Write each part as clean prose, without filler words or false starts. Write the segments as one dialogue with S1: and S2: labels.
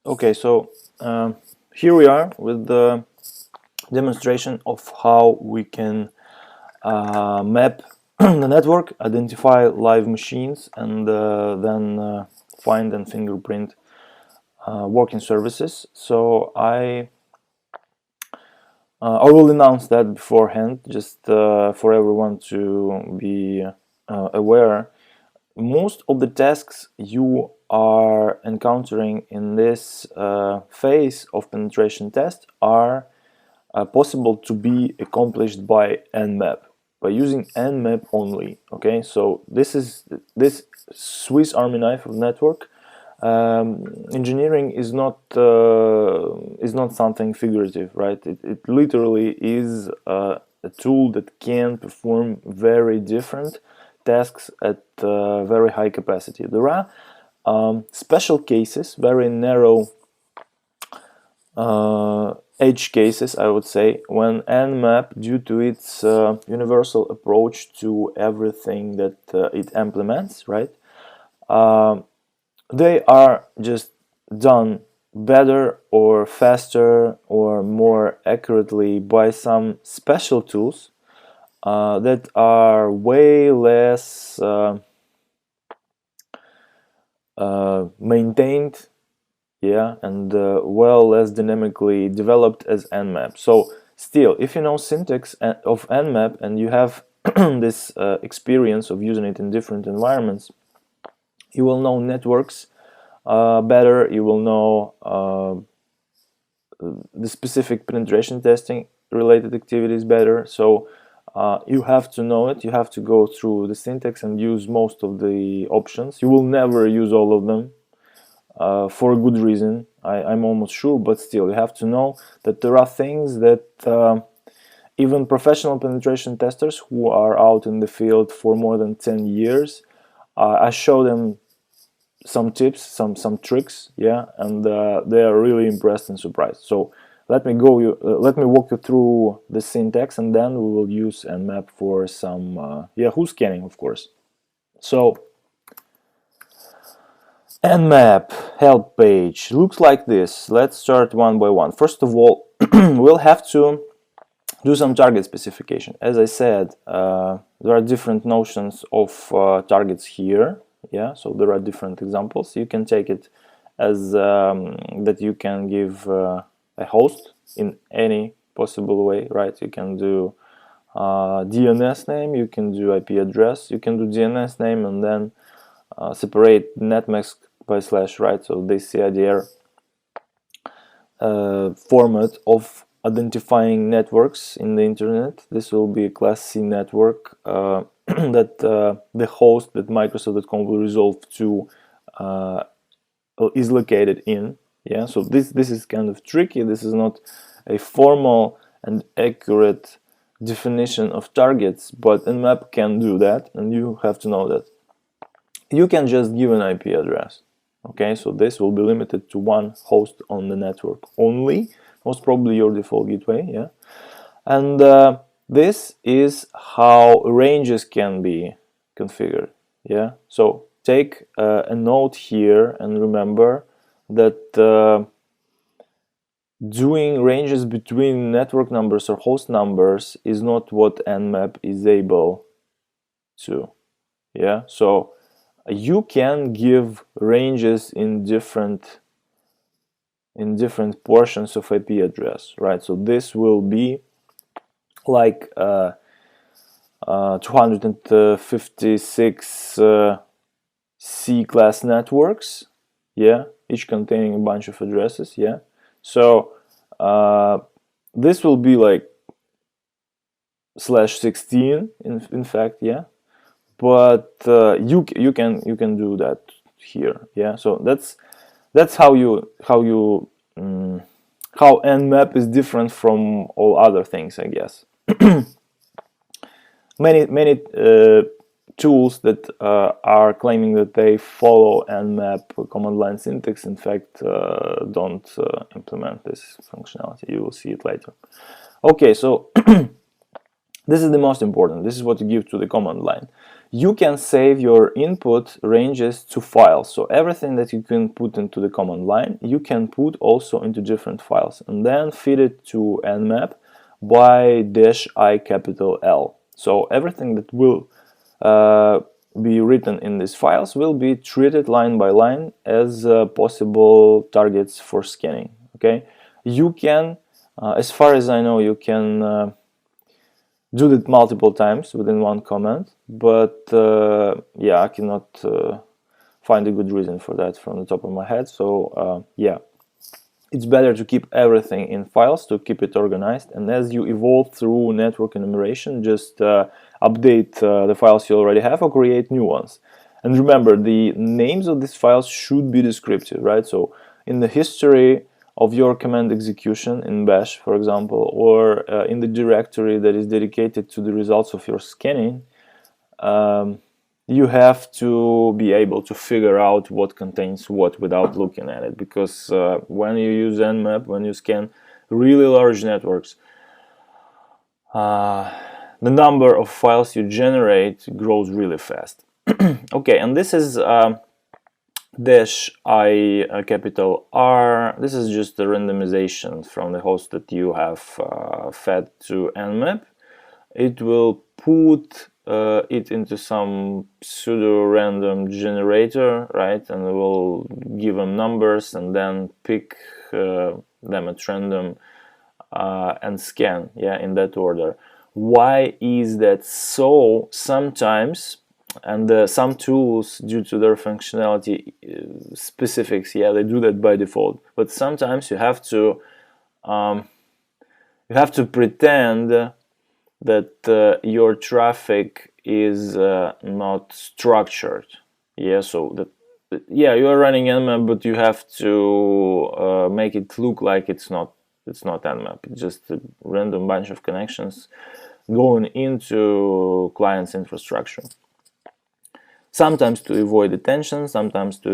S1: Okay, so here we are with the demonstration of how we can map the network, identify live machines, and then find and fingerprint working services. So I will announce that beforehand, just for everyone to be aware. Most of the tasks you are encountering in this phase of penetration test are possible to be accomplished by Nmap, by using Nmap only. Okay, so this Swiss Army knife of network engineering is not something figurative, right? It literally is a tool that can perform very different tasks at very high capacity. There are special cases, very narrow edge cases, I would say, when Nmap, due to its universal approach to everything that it implements, right, they are just done better or faster or more accurately by some special tools that are way less maintained, yeah, and well less dynamically developed as Nmap. So still, if you know syntax of Nmap and you have this experience of using it in different environments, you will know networks better, you will know the specific penetration testing related activities better. So you have to know it, you have to go through the syntax and use most of the options. You will never use all of them for a good reason, I'm almost sure, but still you have to know that there are things that even professional penetration testers who are out in the field for more than 10 years, I show them some tips, some tricks, yeah, and they are really impressed and surprised. So let me walk you through the syntax, and then we will use Nmap for some Yahoo scanning, of course. So Nmap help page looks like this. Let's start one by one. First of all, we'll have to do some target specification. As I said, there are different notions of targets here. Yeah, so there are different examples. You can take it as that you can give a host in any possible way, right? You can do DNS name, you can do IP address, you can do DNS name and then separate netmask by slash, right? So this CIDR format of identifying networks in the internet. This will be a class C network that the host that Microsoft.com will resolve to is located in. Yeah, so this is kind of tricky. This is not a formal and accurate definition of targets, but Nmap can do that, and you have to know that. You can just give an IP address. Okay, so this will be limited to one host on the network only, most probably your default gateway, yeah. And this is how ranges can be configured, yeah. So take a note here and remember that doing ranges between network numbers or host numbers is not what Nmap is able to, yeah. So you can give ranges in different portions of IP address, right? So this will be like 256 C-class networks, yeah, each containing a bunch of addresses, yeah. So this will be like /16 in fact, yeah. But you can do that here, yeah. So that's how Nmap is different from all other things, I guess. many tools that are claiming that they follow Nmap command line syntax, in fact, don't implement this functionality. You will see it later. Okay, so this is the most important. This is what you give to the command line. you can save your input ranges to files. So everything that you can put into the command line, you can put also into different files, and then feed it to nmap by -I capital L. So everything that will be written in these files will be treated line by line as possible targets for scanning. Okay, you can, as far as I know, you can do that multiple times within one command, but yeah, I cannot find a good reason for that from the top of my head. So yeah, it's better to keep everything in files to keep it organized, and as you evolve through network enumeration, just update the files you already have or create new ones. And remember, the names of these files should be descriptive, right? So in the history of your command execution in bash, for example, or in the directory that is dedicated to the results of your scanning, you have to be able to figure out what contains what without looking at it, because when you use nmap, when you scan really large networks, the number of files you generate grows really fast. Okay, and this is -I capital R. This is just the randomization from the host that you have fed to nmap. It will put it into some pseudo-random generator, right? And it will give them numbers and then pick them at random and scan, yeah, in that order. Why is that so? Sometimes, and some tools, due to their functionality specifics, yeah, they do that by default. But sometimes you have to pretend that your traffic is not structured. Yeah, so that, yeah, you are running nmap, but you have to make it look like it's not nmap. It's just a random bunch of connections going into client's infrastructure. Sometimes to avoid attention, sometimes to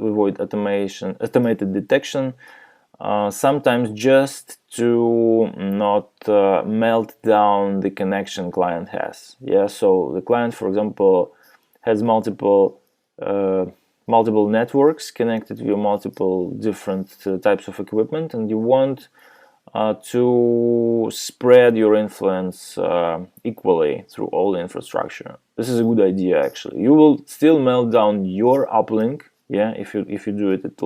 S1: avoid automated detection, sometimes just to not melt down the connection client has. Yeah, so the client, for example, has multiple networks connected via multiple different types of equipment, and you want to spread your influence equally through all the infrastructure. This is a good idea, actually. You will still melt down your uplink, yeah, if you do it at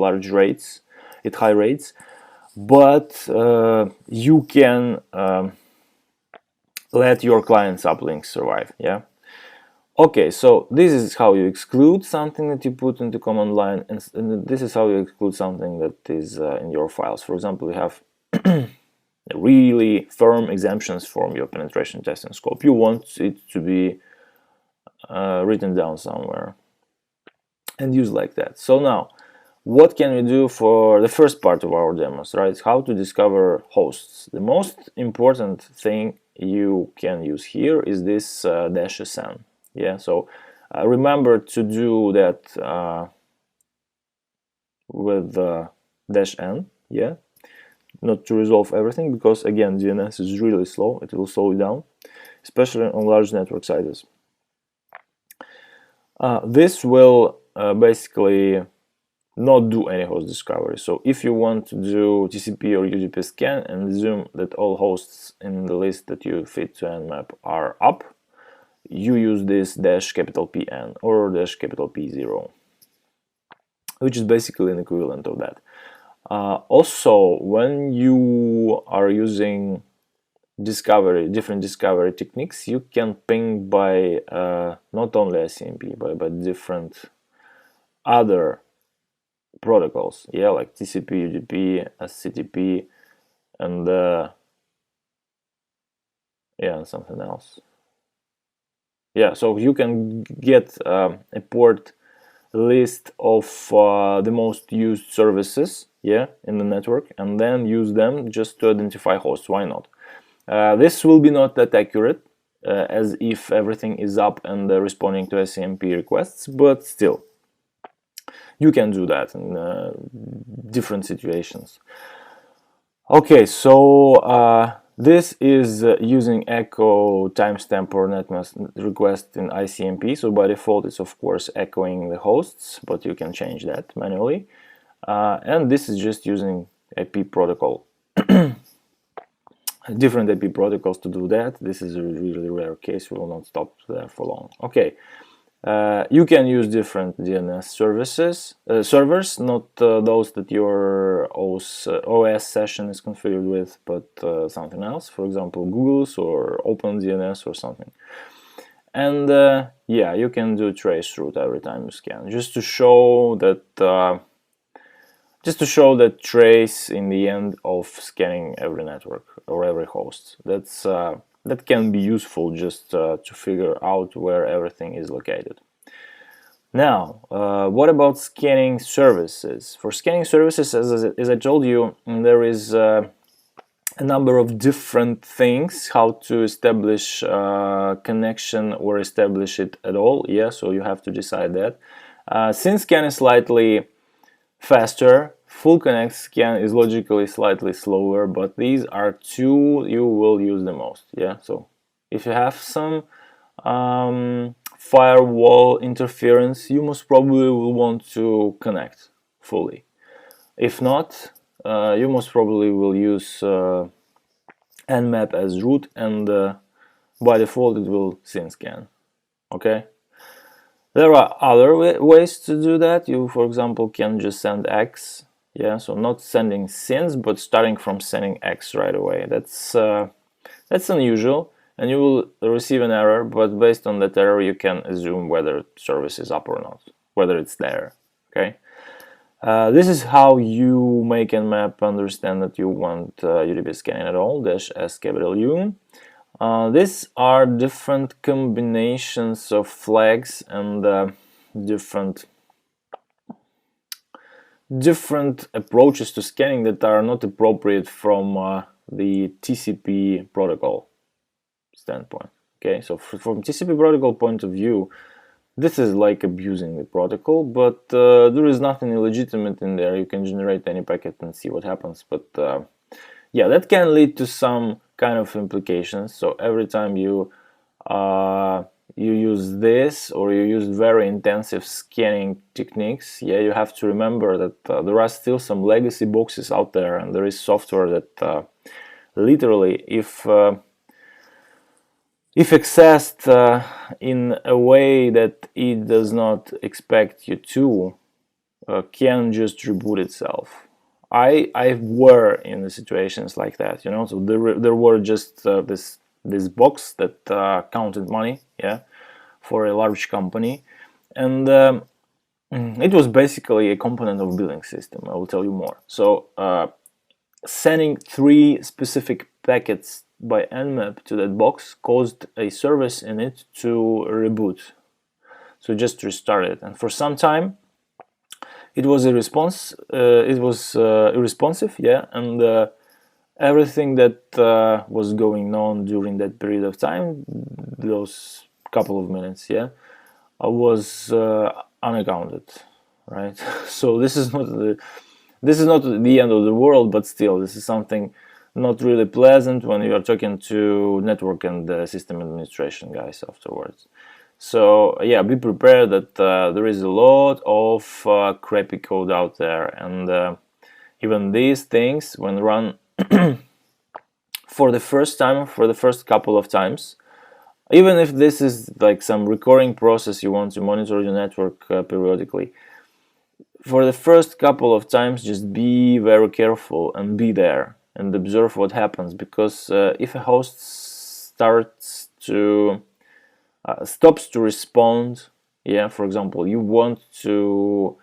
S1: high rates, but you can let your client's uplinks survive, yeah. Okay, so this is how you exclude something that you put into command line, and this is how you exclude something that is in your files. For example, you have really firm exemptions from your penetration testing scope. You want it to be written down somewhere and used like that. So now, what can we do for the first part of our demos, right? How to discover hosts. The most important thing you can use here is this -sn. Yeah, so remember to do that with -n, yeah, not to resolve everything, because again, DNS is really slow. It will slow you down, especially on large network sizes. This will basically not do any host discovery. So if you want to do TCP or UDP scan and assume that all hosts in the list that you fit to nmap are up, you use this -Pn or -P0, which is basically an equivalent of that. Also, when you are using different discovery techniques, you can ping by not only SCMP, but by different other protocols, yeah, like TCP, UDP, SCTP, and yeah, and something else. Yeah, so you can get a port list of the most used services, yeah, in the network, and then use them just to identify hosts. Why not? This will be not that accurate as if everything is up and responding to SCMP requests, but still, you can do that in different situations. Okay, so This is using echo timestamp or net request in ICMP. So by default, it's of course echoing the hosts, but you can change that manually. And this is just using IP protocol. Different IP protocols to do that. This is a really rare case. We will not stop there for long. Okay. You can use different DNS services, servers, not those that your OS session is configured with, but something else. For example, Google's or OpenDNS or something. And yeah, you can do traceroute every time you scan, just to show that trace in the end of scanning every network or every host. That can be useful just to figure out where everything is located. Now, what about scanning services? For scanning services, as I told you, there is a number of different things how to establish connection or establish it at all. Yeah, so you have to decide that. SYNSCAN is slightly faster. Full connect scan is logically slightly slower, but these are two you will use the most. Yeah, so if you have some firewall interference, you most probably will want to connect fully. If not, you most probably will use Nmap as root, and by default it will SYNSCAN. Okay. There are other ways to do that. You, for example, can just send X. Yeah, so not sending SYNS, but starting from sending X right away. That's unusual, and you will receive an error. But based on that error, you can assume whether service is up or not, whether it's there. Okay. This is how you make Nmap understand that you want UDP scanning at all. -S_U. These are different combinations of flags and different approaches to scanning that are not appropriate from the TCP protocol standpoint. Okay, so from TCP protocol point of view, this is like abusing the protocol, but there is nothing illegitimate in there. You can generate any packet and see what happens, but yeah, that can lead to some kind of implications. So every time you use this, or you use very intensive scanning techniques, yeah, you have to remember that there are still some legacy boxes out there, and there is software that literally, if accessed in a way that it does not expect you to, can just reboot itself. I were in the situations like that, you know. So there were just this box that counted money, yeah, for a large company, and it was basically a component of billing system. I will tell you more. So sending 3 specific packets by Nmap to that box caused a service in it to reboot. So just restart it, and for some time it was irresponsive, yeah, and everything that was going on during that period of time, those couple of minutes, yeah, was unaccounted, right? So this is not the end of the world, but still, this is something not really pleasant when you are talking to network and system administration guys afterwards. So yeah, be prepared that there is a lot of crappy code out there, and even these things, when run for the first time, for the first couple of times, even if this is like some recurring process, you want to monitor your network periodically, for the first couple of times, just be very careful and be there and observe what happens, because if a host stops to respond, yeah, for example, you want to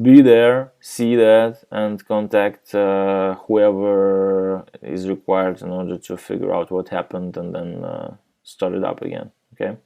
S1: be there, see that, and contact whoever is required in order to figure out what happened, and then start it up again. Okay.